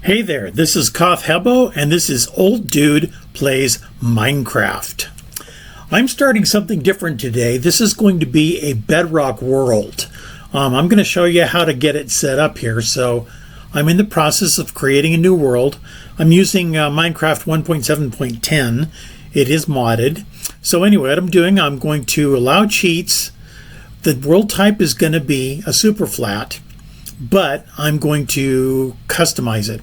Hey there, this is Koth Hebo, and this is Old Dude Plays Minecraft. I'm starting something different today. This is going to be a Bedrock world. I'm going to show you how to get it set up here. So I'm in the process of creating a new world. I'm using Minecraft 1.7.10. It is modded. So anyway, what I'm doing, I'm going to allow cheats. The world type is going to be a super flat, but I'm going to customize it.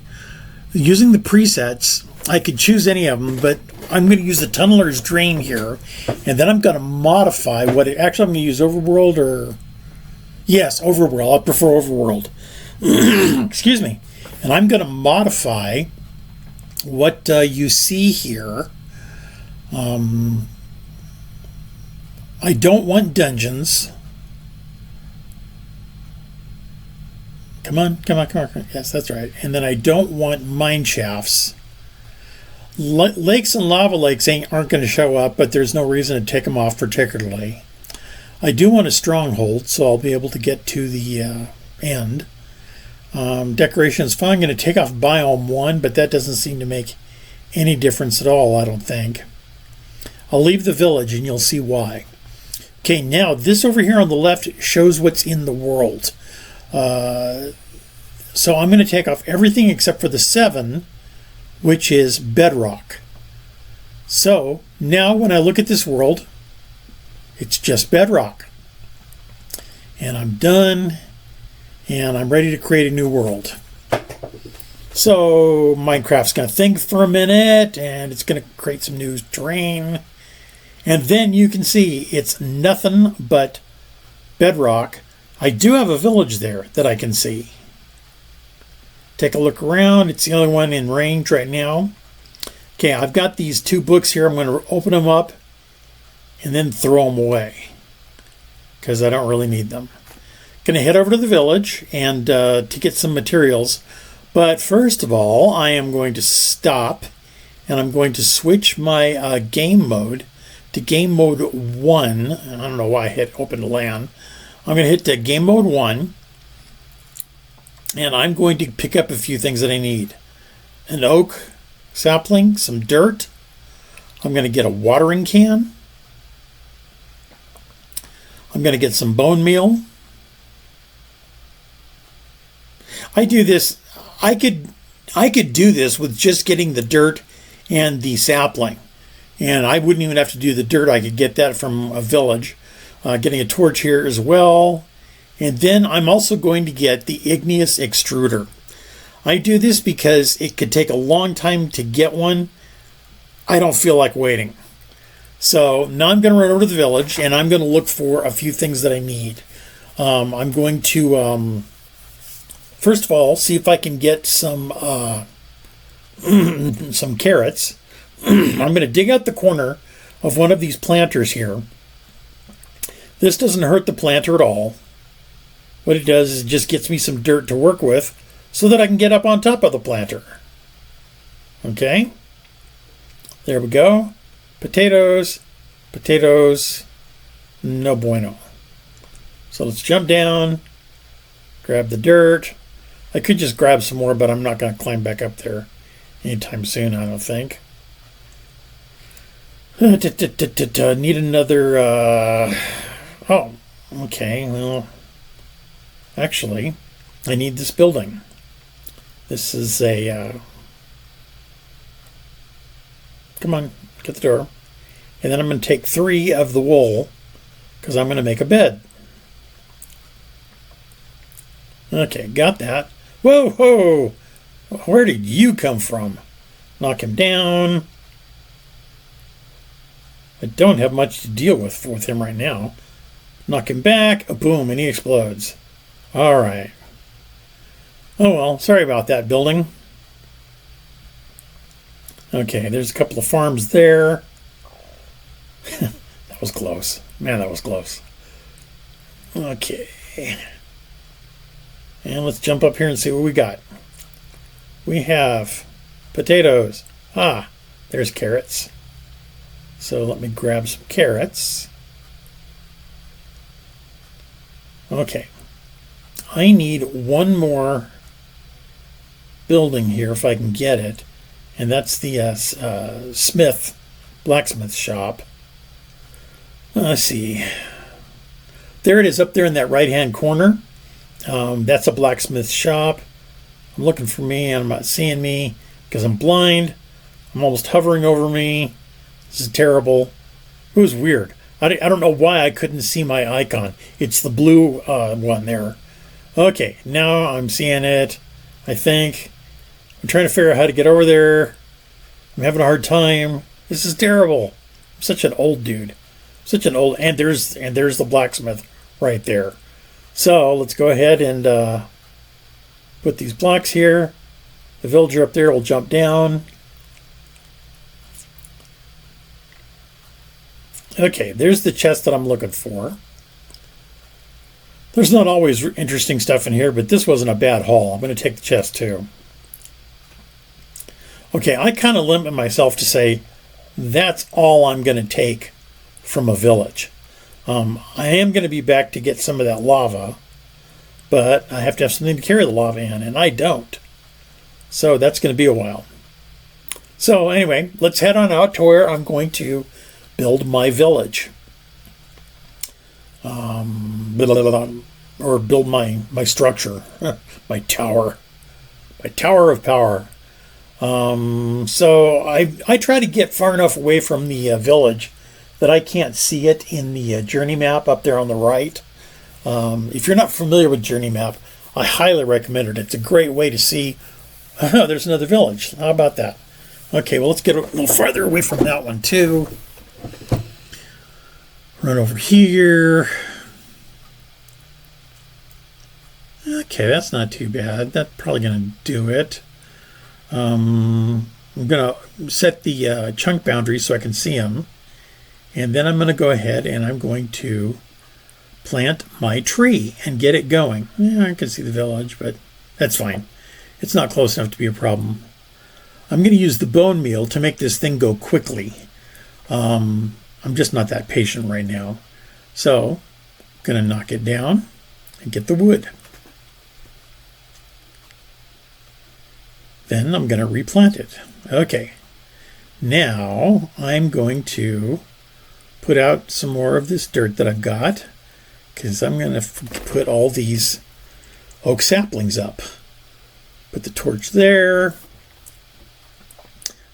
Using the presets, I could choose any of them, but I'm going to use the Tunneler's Drain here, and then I'm going to modify what it, actually I'm going to use Overworld or, yes, Overworld. I prefer Overworld. Excuse me. And I'm going to modify what you see here. I don't want dungeons. Come on. Yes, that's right. And then I don't want mine shafts. Lakes and lava lakes aren't going to show up, but there's no reason to take them off particularly. I do want a stronghold, so I'll be able to get to the end. Decoration is fine. I'm going to take off biome 1, but that doesn't seem to make any difference at all, I don't think. I'll leave the village, and you'll see why. Okay, now this over here on the left shows what's in the world. So I'm going to take off everything except for the 7, which is Bedrock. So now when I look at this world, it's just Bedrock. And I'm done, and I'm ready to create a new world. So Minecraft's going to think for a minute, and it's going to create some new terrain. And then you can see it's nothing but Bedrock. I do have a village there that I can see. Take a look around. It's the only one in range right now. Okay, I've got these 2 books here. I'm going to open them up and then throw them away because I don't really need them. Going to head over to the village and to get some materials. But first of all, I am going to stop and I'm going to switch my game mode to game mode 1. I don't know why I hit open to LAN. I'm going to hit game mode 1, and I'm going to pick up a few things that I need. An oak sapling, some dirt. I'm going to get a watering can. I'm going to get some bone meal. I do this. I could do this with just getting the dirt and the sapling, and I wouldn't even have to do the dirt. I could get that from a village. Getting a torch here as well. And then I'm also going to get the igneous extruder. I do this because it could take a long time to get one. I don't feel like waiting. So now I'm going to run over to the village and I'm going to look for a few things that I need. I'm going to, first of all, see if I can get some, some carrots. I'm going to dig out the corner of one of these planters here. This doesn't hurt the planter at all. What it does is it just gets me some dirt to work with so that I can get up on top of the planter. Okay? There we go. Potatoes. No bueno. So let's jump down, grab the dirt. I could just grab some more, but I'm not going to climb back up there anytime soon, I don't think. Need another... Oh, okay, well, actually, I need this building. This is a, come on, get the door. And then I'm going to take 3 of the wool, because I'm going to make a bed. Okay, got that. Whoa, where did you come from? Knock him down. I don't have much to deal with him right now. Knock him back, boom, and he explodes. All right. Oh, well, sorry about that, building. Okay, there's a couple of farms there. That was close. Man, that was close. Okay. And let's jump up here and see what we got. We have potatoes. Ah, there's carrots. So let me grab some carrots. Okay. I need one more building here if I can get it. And that's the blacksmith shop. Let's see. There it is up there in that right-hand corner. That's a blacksmith shop. I'm looking for me and I'm not seeing me because I'm blind. I'm almost hovering over me. This is terrible. It was weird. I don't know why I couldn't see my icon. It's the blue one there. Okay, now I'm seeing it, I think. I'm trying to figure out how to get over there. I'm having a hard time. This is terrible. I'm such an old dude. And there's the blacksmith right there. So let's go ahead and put these blocks here. The villager up there will jump down. Okay, there's the chest that I'm looking for. There's not always interesting stuff in here, but this wasn't a bad haul. I'm going to take the chest too. Okay, I kind of limit myself to say that's all I'm going to take from a village. I am going to be back to get some of that lava, but I have to have something to carry the lava in, and I don't. So that's going to be a while. So anyway, let's head on out to where I'm going to build my village. Or build my structure, my tower of power. So I try to get far enough away from the village that I can't see it in the journey map up there on the right. If you're not familiar with journey map, I highly recommend it. It's a great way to see, oh, there's another village. How about that? Okay, well, let's get a little farther away from that one too. Run over here. Okay, that's not too bad. That's probably going to do it. I'm going to set the chunk boundaries so I can see them. And then I'm going to go ahead and I'm going to plant my tree and get it going. Yeah, I can see the village, but that's fine. It's not close enough to be a problem. I'm going to use the bone meal to make this thing go quickly. I'm just not that patient right now. So I'm going to knock it down and get the wood. Then I'm going to replant it. Okay. Now I'm going to put out some more of this dirt that I've got because I'm going to put all these oak saplings up. Put the torch there.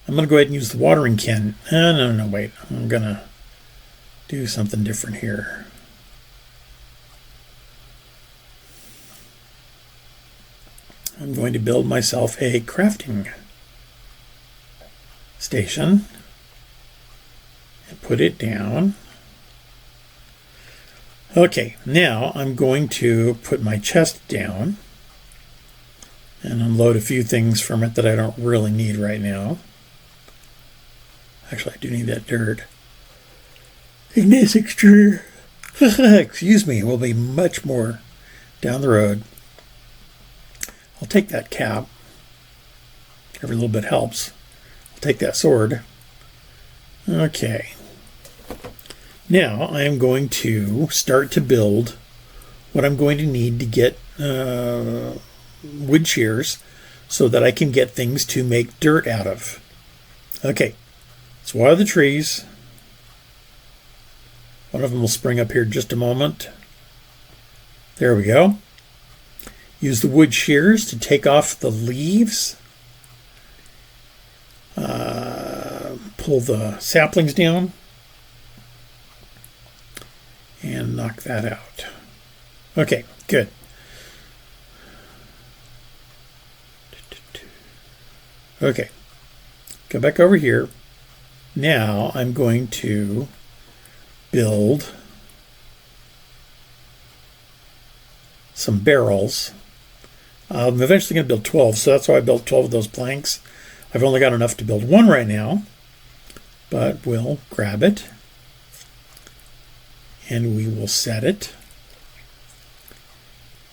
I'm going to go ahead and use the watering can. No, wait. I'm going to do something different here. I'm going to build myself a crafting station and put it down. Okay, now I'm going to put my chest down and unload a few things from it that I don't really need right now. Actually, I do need that dirt. Ignis extruder, excuse me, will be much more down the road. I'll take that cap. Every little bit helps. I'll take that sword. Okay. Now I am going to start to build what I'm going to need to get wood shears so that I can get things to make dirt out of. Okay. Let's water the trees. One of them will spring up here in just a moment. There we go. Use the wood shears to take off the leaves. Pull the saplings down. And knock that out. Okay, good. Okay. Go back over here. Now I'm going to build some barrels. I'm eventually going to build 12, so that's why I built 12 of those planks. I've only got enough to build one right now, but we'll grab it and we will set it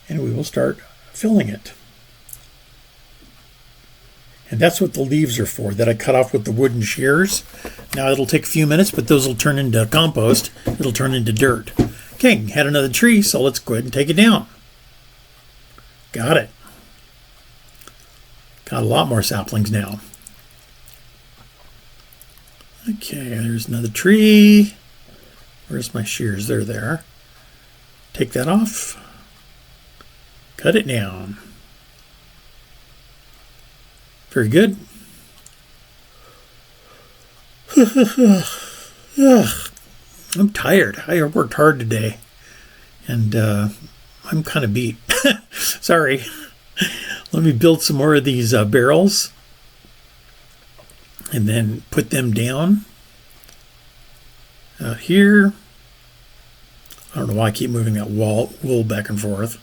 and we will start filling it. And that's what the leaves are for, that I cut off with the wooden shears. Now it'll take a few minutes, but those will turn into compost. It'll turn into dirt. Okay, had another tree, so let's go ahead and take it down. Got it. Got a lot more saplings now. Okay, there's another tree. Where's my shears? They're there. Take that off. Cut it down. Very good. I'm tired. I worked hard today. And I'm kind of beat. Sorry. Let me build some more of these barrels. And then put them down. Out here. I don't know why I keep moving that wool back and forth.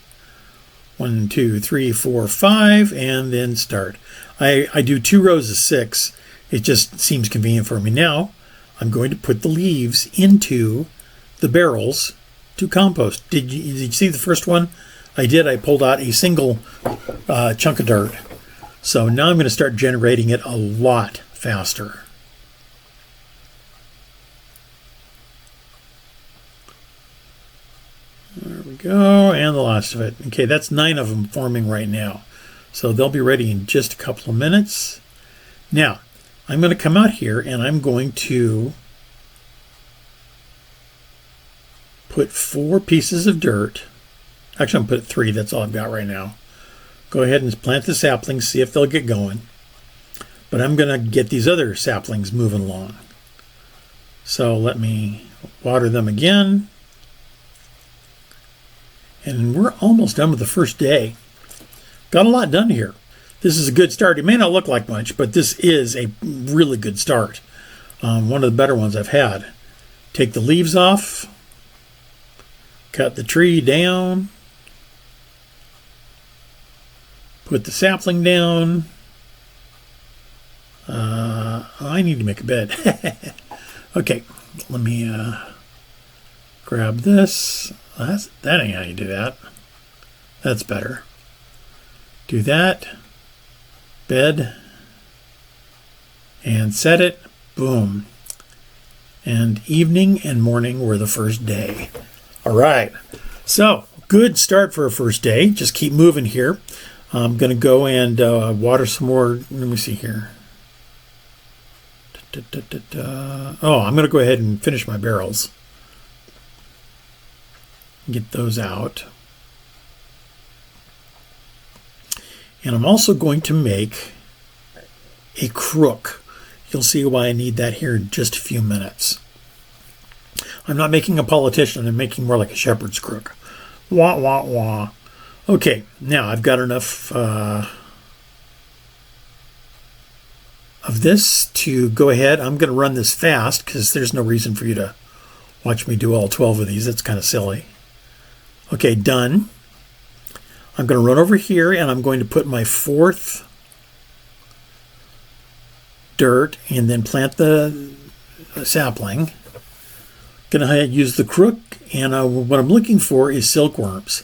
1, 2, 3, 4, 5, and then start. I do 2 rows of 6. It just seems convenient for me. Now, I'm going to put the leaves into the barrels to compost. Did you see the first one? I did. I pulled out a single chunk of dirt. So now I'm going to start generating it a lot faster. There we go, and the last of it. Okay, that's 9 of them forming right now. So they'll be ready in just a couple of minutes. Now, I'm going to come out here and I'm going to put 4 pieces of dirt. Actually, I'm going to put 3. That's all I've got right now. Go ahead and plant the saplings, see if they'll get going. But I'm going to get these other saplings moving along. So let me water them again. And we're almost done with the first day. Got a lot done here. This is a good start. It may not look like much, but this is a really good start. One of the better ones I've had. Take the leaves off. Cut the tree down. Put the sapling down. I need to make a bed. Okay, let me grab this. That ain't how you do that. That's better. Do that. Bed. And set it. Boom. And evening and morning were the first day. All right. So, good start for a first day. Just keep moving here. I'm going to go and water some more. Let me see here. Oh, I'm going to go ahead and finish my barrels. Get those out. And I'm also going to make a crook. You'll see why I need that here in just a few minutes. I'm not making a politician. I'm making more like a shepherd's crook. Wah, wah, wah. Okay, now I've got enough of this to go ahead. I'm going to run this fast because there's no reason for you to watch me do all 12 of these. That's kind of silly. Okay, done. I'm going to run over here and I'm going to put my 4th dirt and then plant the sapling. Going to use the crook, and what I'm looking for is silkworms.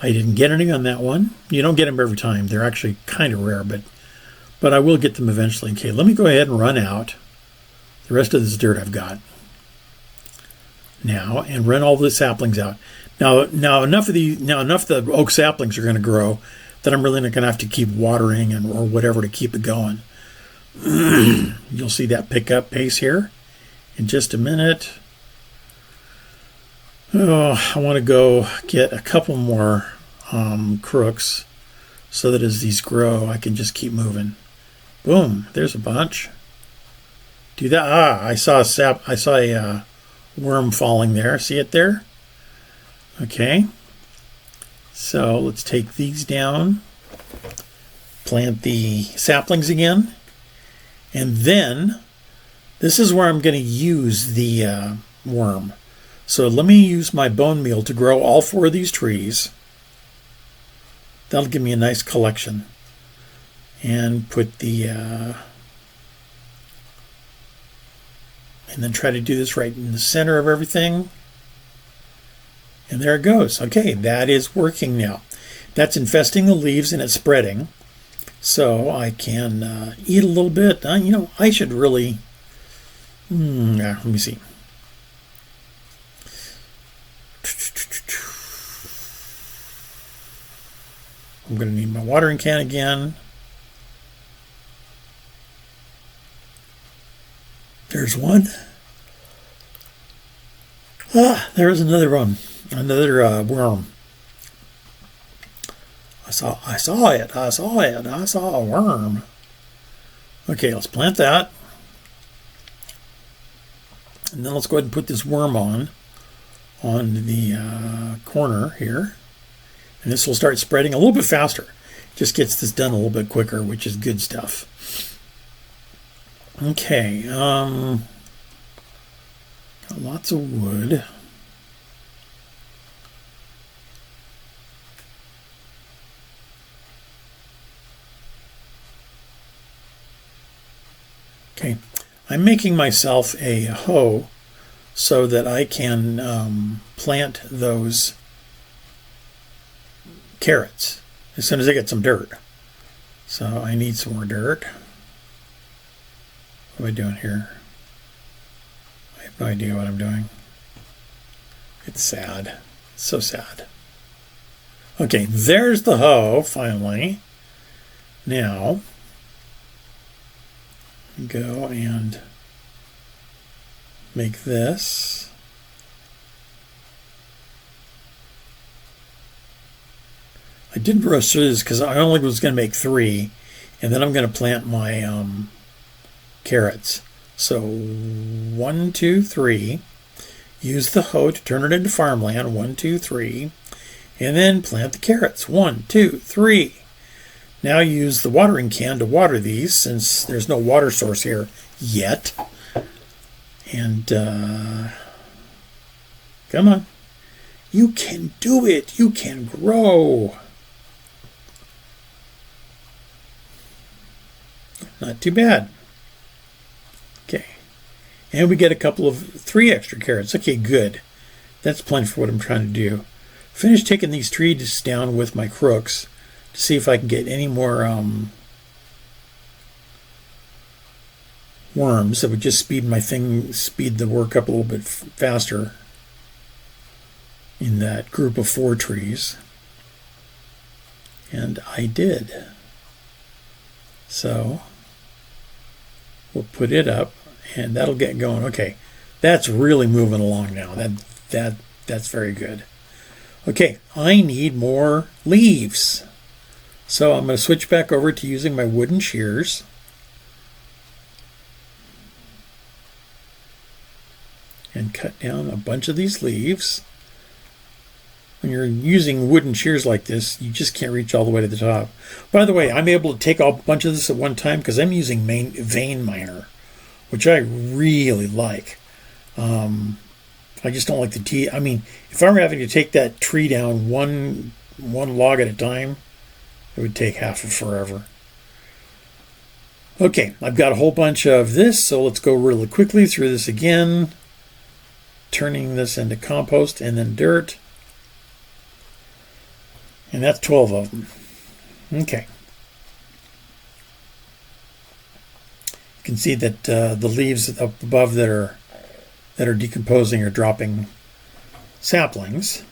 I didn't get any on that one. You don't get them every time. They're actually kind of rare, but I will get them eventually. Okay, let me go ahead and run out the rest of this dirt I've got now and run all the saplings out. Now enough of the oak saplings are going to grow that I'm really not going to have to keep watering or whatever to keep it going. You'll see that pick up pace here in just a minute. Oh, I want to go get a couple more crooks so that as these grow, I can just keep moving. Boom, there's a bunch. Do that. I saw a worm falling there. See it there? Okay. So let's take these down, plant the saplings again, and then this is where I'm going to use the worm. So let me use my bone meal to grow all 4 of these trees. That'll give me a nice collection. And put the... and then try to do this right in the center of everything. And there it goes. Okay, that is working now. That's infesting the leaves and it's spreading. So I can eat a little bit. I should really... let me see. I'm going to need my watering can again. There's one. Ah, there's another one. Another worm. I saw it. I saw it. I saw a worm. Okay, let's plant that. And then let's go ahead and put this worm on the corner here. And this will start spreading a little bit faster. Just gets this done a little bit quicker, which is good stuff. Okay, got lots of wood. Okay, I'm making myself a hoe so that I can plant those carrots as soon as I get some dirt. So I need some more dirt. What am I doing here? I have no idea what I'm doing. It's sad. It's so sad. Okay, there's the hoe, finally. Now, go and make this. I didn't rush through this because I only was going to make 3, and then I'm going to plant my carrots. So 1, 2, 3. Use the hoe to turn it into farmland. 1, 2, 3. And then plant the carrots. 1, 2, 3. Now use the watering can to water these since there's no water source here yet. And come on. You can do it. You can grow. Not too bad. Okay. And we get a couple of 3 extra carrots. Okay, good. That's plenty for what I'm trying to do. Finish taking these trees down with my crooks to see if I can get any more worms that would just speed the work up a little bit faster in that group of 4 trees. And I did. So we'll put it up and that'll get going. Okay, that's really moving along now. That's very good. Okay, I need more leaves. So I'm going to switch back over to using my wooden shears. And cut down a bunch of these leaves. When you're using wooden shears like this, you just can't reach all the way to the top. By the way, I'm able to take a bunch of this at one time because I'm using vein miner, which I really like. I just don't like the I mean, if I were having to take that tree down one log at a time, it would take half of forever. Okay, I've got a whole bunch of this, so let's go really quickly through this again. Turning this into compost and then dirt. And that's 12 of them. Okay. You can see that the leaves up above that are decomposing are dropping saplings.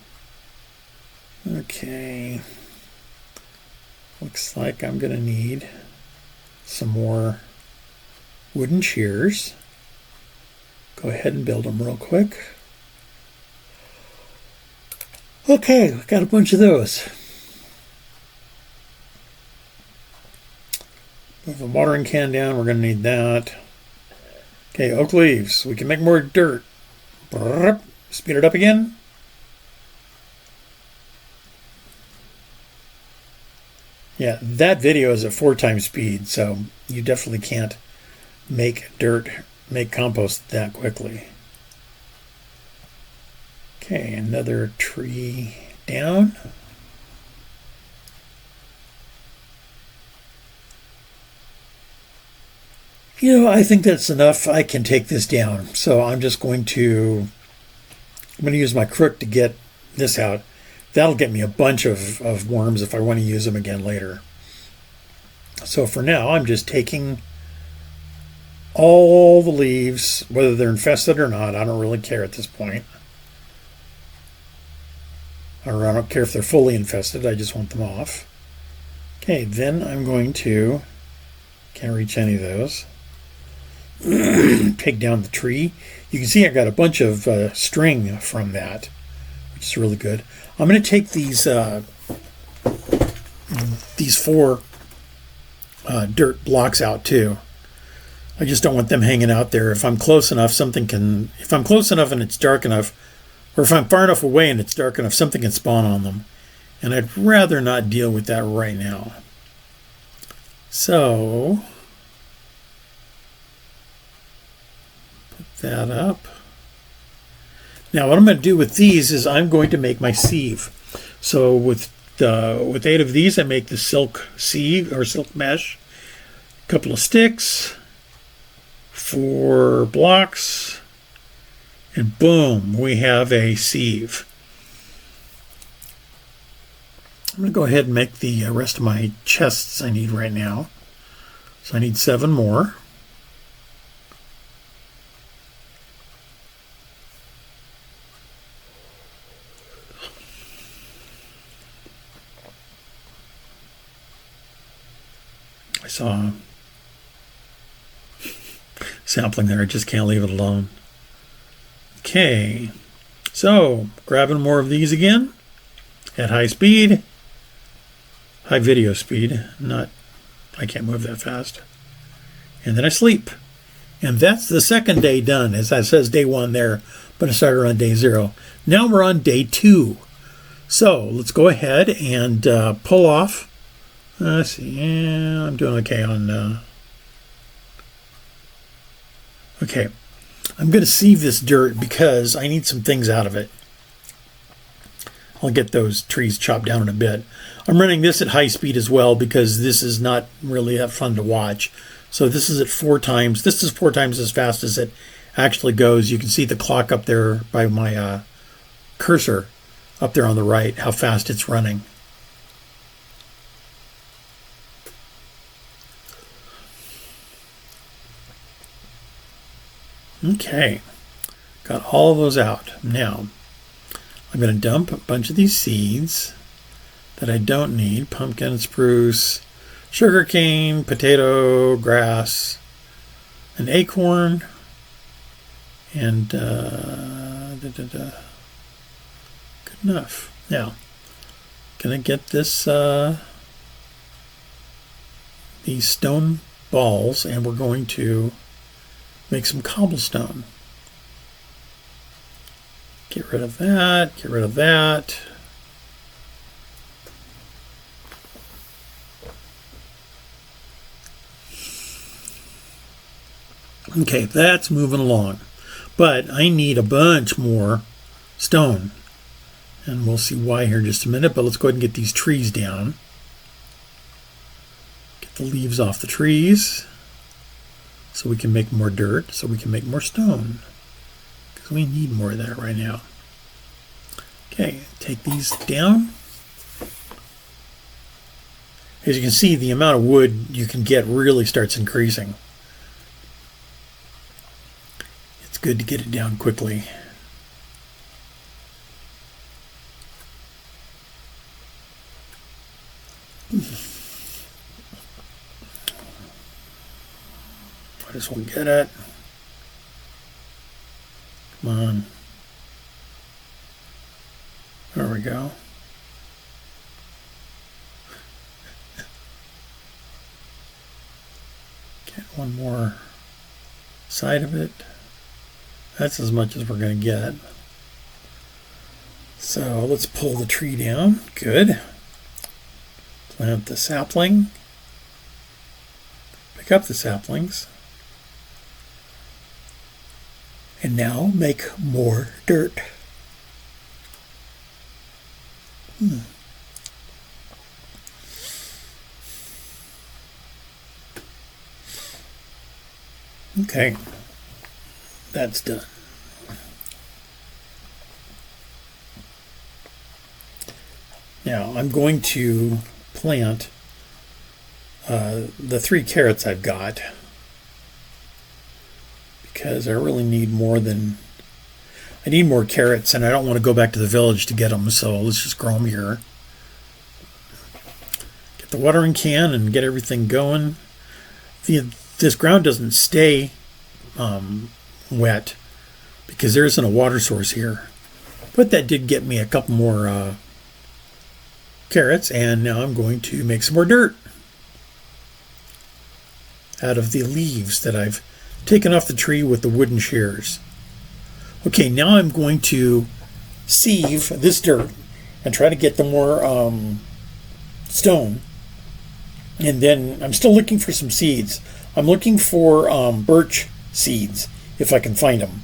Okay. Looks like I'm going to need some more wooden shears. Go ahead and build them real quick. Okay, we've got a bunch of those. Move the watering can down, we're going to need that. Okay, oak leaves. We can make more dirt. Speed it up again. Yeah, that video is at 4 times speed, so you definitely can't make compost that quickly. Okay, another tree down. You know, I think that's enough. I can take this down. So I'm going to use my crook to get this out. That'll get me a bunch of worms if I want to use them again later. So for now, I'm just taking all the leaves, whether they're infested or not. I don't really care at this point. Or I don't care if they're fully infested. I just want them off. Okay, then I'm going to, can't reach any of those. take down the tree. You can see I got a bunch of string from that, which is really good. I'm going to take these four dirt blocks out too. I just don't want them hanging out there. If I'm close enough, if I'm close enough and it's dark enough, or if I'm far enough away and it's dark enough, something can spawn on them. And I'd rather not deal with that right now. So, put that up. Now what I'm going to do with these is I'm going to make my sieve. So with 8 of these, I make the silk sieve or silk mesh. A couple of sticks, 4 blocks, and boom, we have a sieve. I'm going to go ahead and make the rest of my chests I need right now. So I need 7 more. I saw a sapling there. I just can't leave it alone. Okay, so grabbing more of these again at high speed, high video speed. I can't move that fast. And then I sleep. And that's the second day done. As that says day 1 there, but I started on day 0. Now we're on day 2. So let's go ahead and pull off. Let's see, yeah, I'm doing okay on, okay. I'm going to sieve this dirt because I need some things out of it. I'll get those trees chopped down in a bit. I'm running this at high speed as well because this is not really that fun to watch. So this is at 4 times. This is 4 times as fast as it actually goes. You can see the clock up there by my cursor up there on the right, how fast it's running. Okay, got all of those out. Now, I'm going to dump a bunch of these seeds that I don't need. Pumpkin, spruce, sugarcane, potato, grass, an acorn, and good enough. Now, going to get this these stone balls, and we're going to make some cobblestone. Get rid of that, get rid of that. Okay, that's moving along. But I need a bunch more stone. And we'll see why here in just a minute, but let's go ahead and get these trees down. Get the leaves off the trees. So we can make more dirt, so we can make more stone. Because we need more of that right now. Okay, take these down. As you can see, the amount of wood you can get really starts increasing. It's good to get it down quickly. I just won't get it. Come on. There we go. Get one more side of it. That's as much as we're going to get. So let's pull the tree down. Good. Plant the sapling. Pick up the saplings. And now make more dirt. Okay, that's done. Now I'm going to plant the 3 carrots I've got, because I really need more than, I need more carrots, and I don't want to go back to the village to get them, so let's just grow them here. Get the watering can and get everything going. This ground doesn't stay wet because there isn't a water source here. But that did get me a couple more carrots, and now I'm going to make some more dirt out of the leaves that I've taken off the tree with the wooden shears. Okay, now I'm going to sieve this dirt and try to get the more stone. And then I'm still looking for some seeds. I'm looking for birch seeds, if I can find them.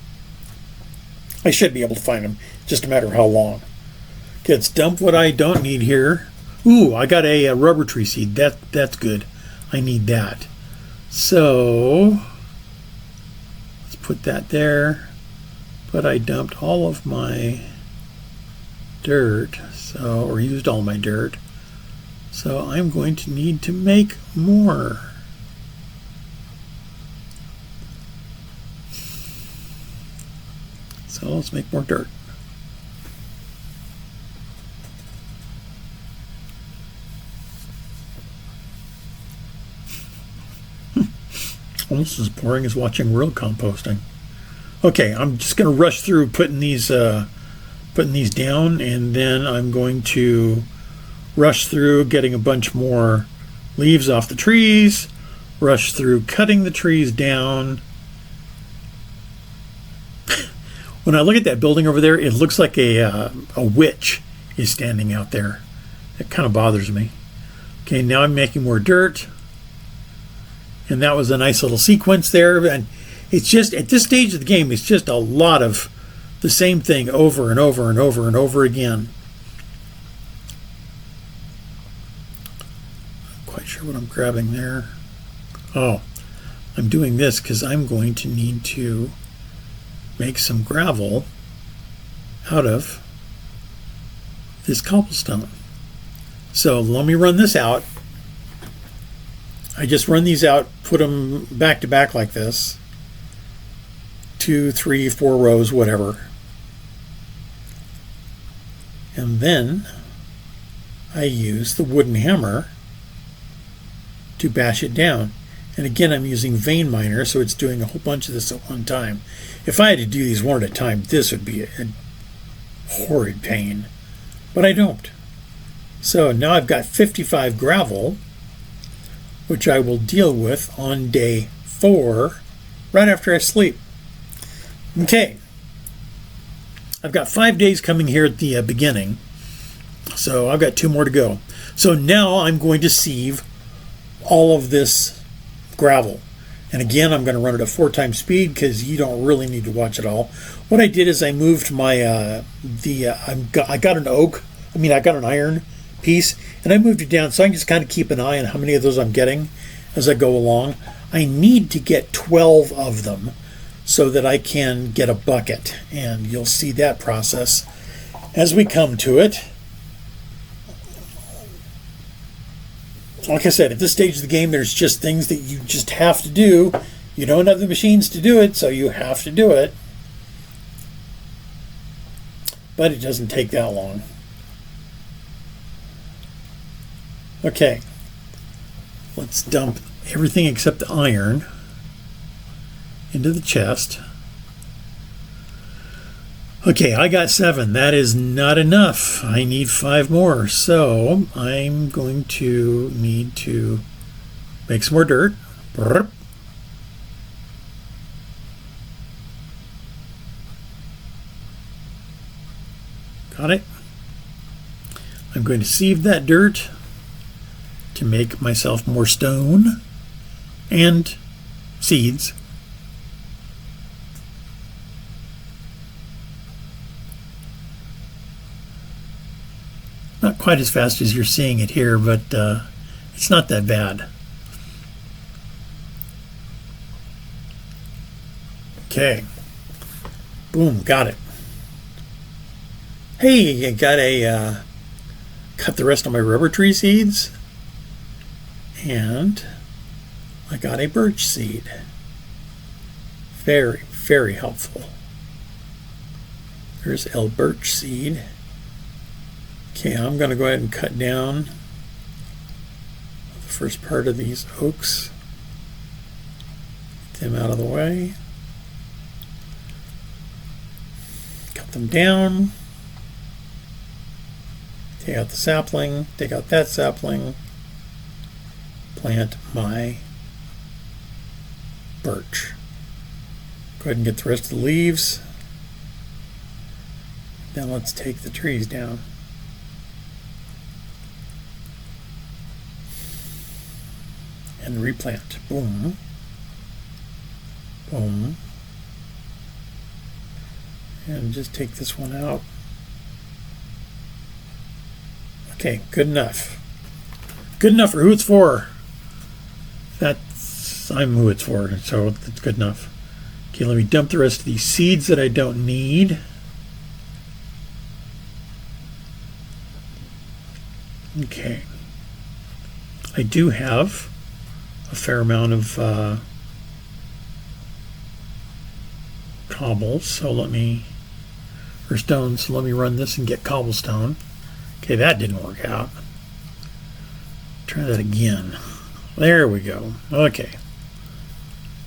I should be able to find them, just a matter of how long. Okay, let's dump what I don't need here. Ooh, I got a rubber tree seed. That's good. I need that. So, let's put that there. But I dumped all of my dirt, or used all my dirt. So I'm going to need to make more. So let's make more dirt. Almost as boring as watching real composting. Okay, I'm just going to rush through putting these down, and then I'm going to rush through getting a bunch more leaves off the trees, rush through cutting the trees down. When I look at that building over there, it looks like a witch is standing out there. It kind of bothers me. Okay, now I'm making more dirt. And that was a nice little sequence there. And it's just, at this stage of the game, it's just a lot of the same thing over and over and over and over again. Not quite sure what I'm grabbing there. Oh, I'm doing this because I'm going to need to make some gravel out of this cobblestone. So let me run this out. I just run these out, put them back to back like this. 2, 3, 4 rows, whatever. And then I use the wooden hammer to bash it down. And again, I'm using vein miner, so it's doing a whole bunch of this at one time. If I had to do these one at a time, this would be a horrid pain. But I don't. So now I've got 55 gravel, which I will deal with on day 4, right after I sleep. Okay. I've got 5 days coming here at the beginning, so I've got 2 more to go. So now I'm going to sieve all of this gravel. And again, I'm going to run it at 4 times speed because you don't really need to watch it all. What I did is I moved my, I got an iron piece, and I moved it down so I can just kind of keep an eye on how many of those I'm getting as I go along. I need to get 12 of them so that I can get a bucket, and you'll see that process as we come to it. Like I said, at this stage of the game, there's just things that you just have to do. You don't have the machines to do it, so you have to do it. But it doesn't take that long. Okay, let's dump everything except the iron into the chest. Okay, I got 7. That is not enough. I need 5 more. So I'm going to need to make some more dirt. Got it. I'm going to sieve that dirt to make myself more stone and seeds. Not quite as fast as you're seeing it here, but it's not that bad. Okay. Boom, got it. Hey, I got cut the rest of my rubber tree seeds. And I got a birch seed. Very, very helpful. There's a birch seed. Okay, I'm going to go ahead and cut down the first part of these oaks. Get them out of the way. them down. Take out the sapling, take out that sapling, plant my birch. Go ahead and get the rest of the leaves. Now let's take the trees down. And replant. Boom. Boom. And just take this one out. Okay, good enough. Good enough for who it's for. I'm who it's for, so that's good enough. Okay, let me dump the rest of these seeds that I don't need. Okay. I do have a fair amount of cobbles, or stones, so let me run this and get cobblestone. Okay, that didn't work out. Try that again. There we go. Okay.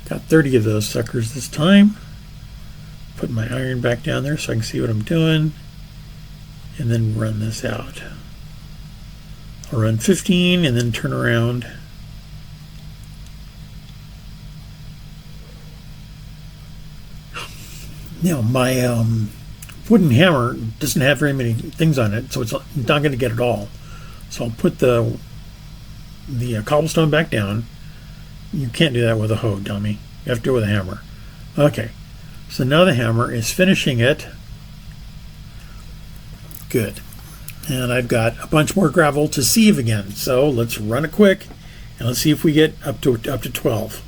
Got 30 of those suckers this time. Put my iron back down there so I can see what I'm doing. And then run this out. I'll run 15 and then turn around. Now my wooden hammer doesn't have very many things on it, so it's not going to get it all. So I'll put the cobblestone back down. You can't do that with a hoe, dummy. You have to do it with a hammer. Okay, so now the hammer is finishing it. Good. And I've got a bunch more gravel to sieve again. So let's run it quick, and let's see if we get up to 12.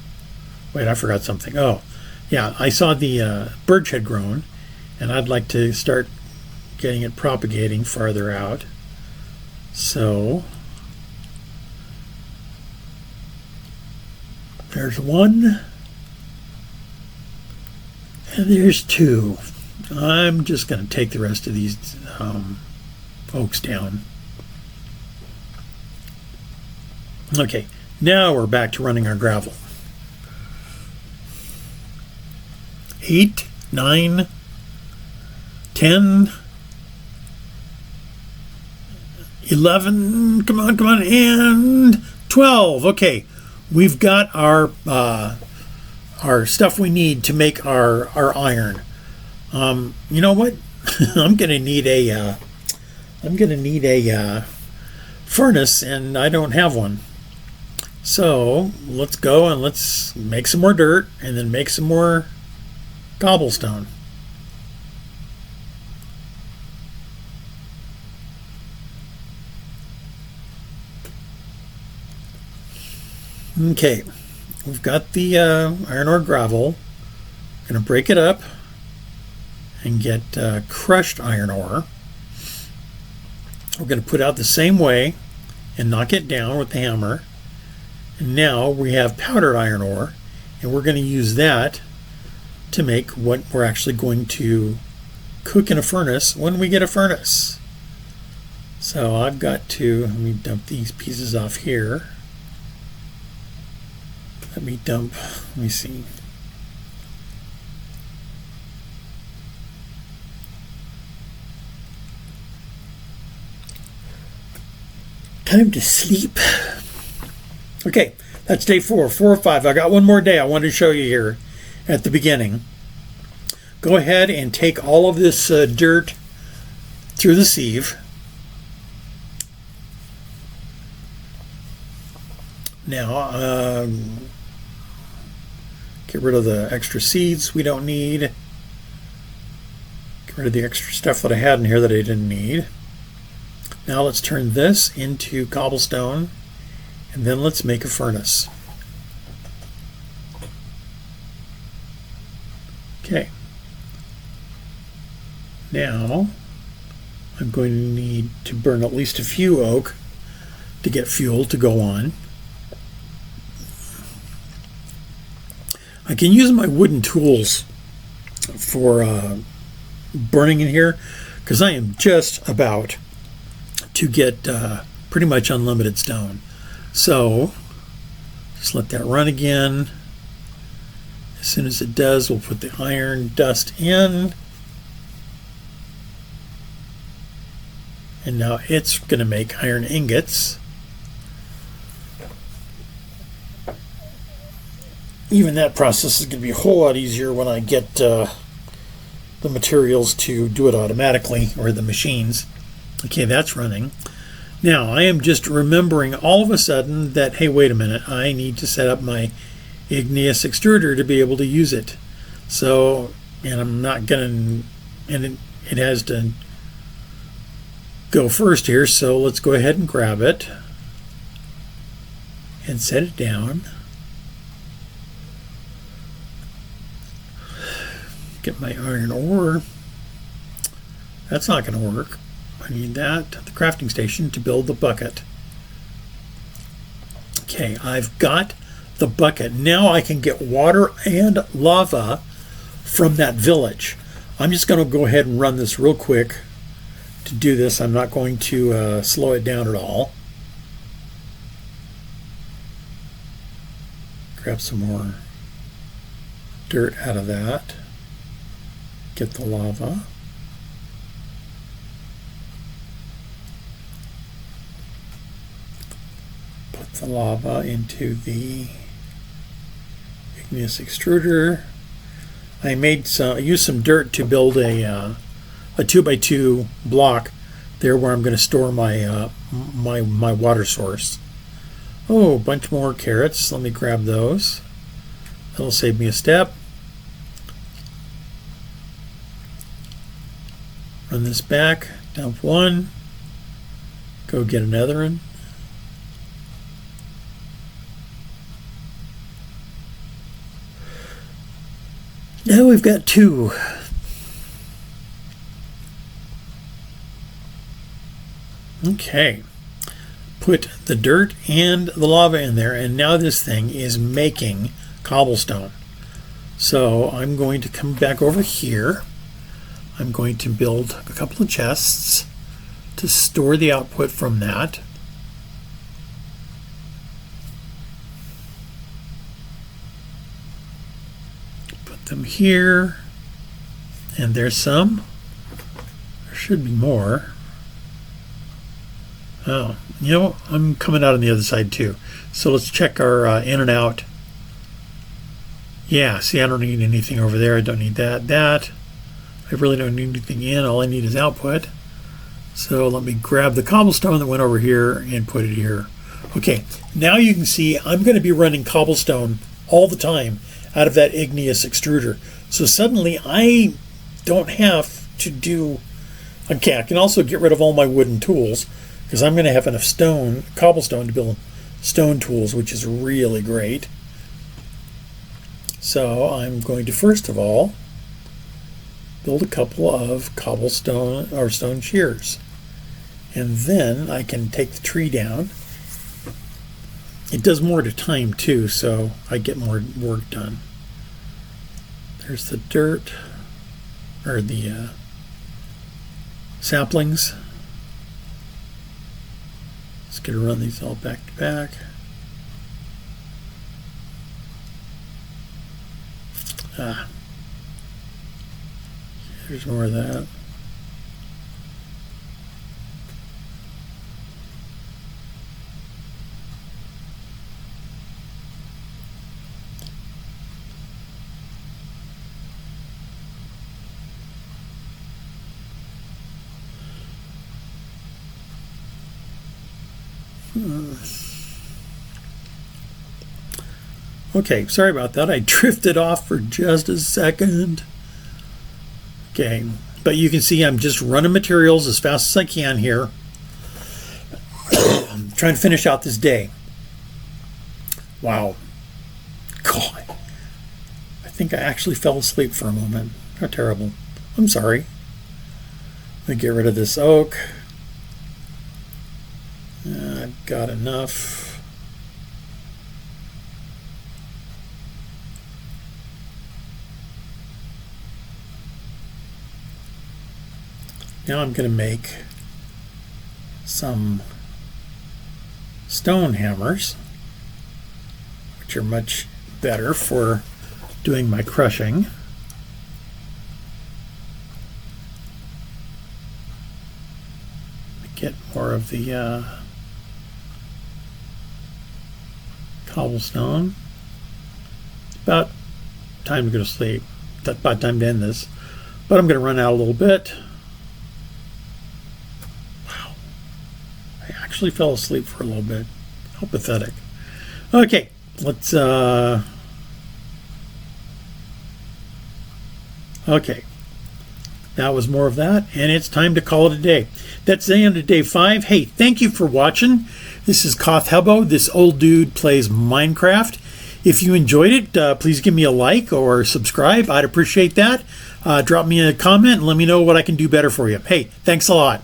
Wait, I forgot something. Oh, yeah, I saw the birch had grown, and I'd like to start getting it propagating farther out. So there's one, and there's two. I'm just going to take the rest of these oaks down. Okay, now we're back to running our gravel. 8, 9, 10, 11, come on, and 12. Okay, we've got our stuff we need to make our iron. You know what? I'm gonna need a furnace, and I don't have one. So let's go and let's make some more dirt, and then make some more cobblestone. Okay, we've got the iron ore gravel. I'm going to break it up and get crushed iron ore. We're going to put out the same way and knock it down with the hammer. And now we have powdered iron ore, and we're going to use that to make what we're actually going to cook in a furnace when we get a furnace. So I've got to, let me dump these pieces off here. Let me see. Time to sleep. Okay, that's day 4 or 5. I got one more day I wanted to show you here at the beginning. Go ahead and take all of this dirt through the sieve. Now, get rid of the extra seeds we don't need. Get rid of the extra stuff that I had in here that I didn't need. Now let's turn this into cobblestone, and then let's make a furnace. Okay. Now I'm going to need to burn at least a few oak to get fuel to go on. I can use my wooden tools for burning in here, because I am just about to get pretty much unlimited stone. So just let that run again. As soon as it does, we'll put the iron dust in. And now it's going to make iron ingots. Even that process is going to be a whole lot easier when I get the materials to do it automatically, or the machines. Okay, that's running. Now, I am just remembering all of a sudden that, hey, wait a minute, I need to set up my igneous extruder to be able to use it. So, and I'm not going to, and it has to go first here, so let's go ahead and grab it and set it down. Get my iron ore. That's not going to work. I need that, the crafting station, to build the bucket. Okay, I've got the bucket. Now I can get water and lava from that village. I'm just going to go ahead and run this real quick. To do this, I'm not going to slow it down at all. Grab some more dirt out of that. Get the lava. Put the lava into the igneous extruder. I used some dirt to build a 2x2 block there where I'm going to store my my water source. Oh, a bunch more carrots. Let me grab those. That'll save me a step. Run this back, dump one, go get another one. Now we've got two. Okay, put the dirt and the lava in there, and now this thing is making cobblestone. So I'm going to come back over here. I'm going to build a couple of chests to store the output from that. Put them here, and there's some. There should be more. Oh, you know, I'm coming out on the other side too. So let's check our in and out. Yeah, see, I don't need anything over there. I don't need that. I really don't need anything in. All I need is output. So let me grab the cobblestone that went over here and put it here. Okay, now you can see I'm going to be running cobblestone all the time out of that igneous extruder. So suddenly I don't have to do... Okay, I can also get rid of all my wooden tools because I'm going to have enough cobblestone to build stone tools, which is really great. So I'm going to first of all build a couple of cobblestone or stone shears, and then I can take the tree down. It does more at a time too, so I get more work done. There's the dirt, or the saplings. Just gonna run these all back to back. Here's more of that. Okay, sorry about that. I drifted off for just a second. Okay, but you can see I'm just running materials as fast as I can here. I'm trying to finish out this day. Wow. God. I think I actually fell asleep for a moment. How terrible. I'm sorry. Let me get rid of this oak. I've got enough. Now I'm going to make some stone hammers, which are much better for doing my crushing. more of the cobblestone. About time to go to sleep. That's about time to end this. But I'm going to run out a little bit. Wow. I actually fell asleep for a little bit. How pathetic. Okay, let's... Okay. That was more of that, and it's time to call it a day. That's the end of day 5. Hey, thank you for watching. This is Koth Hebo. This old dude plays Minecraft. If you enjoyed it, please give me a like or subscribe. I'd appreciate that. Drop me a comment and let me know what I can do better for you. Hey, thanks a lot.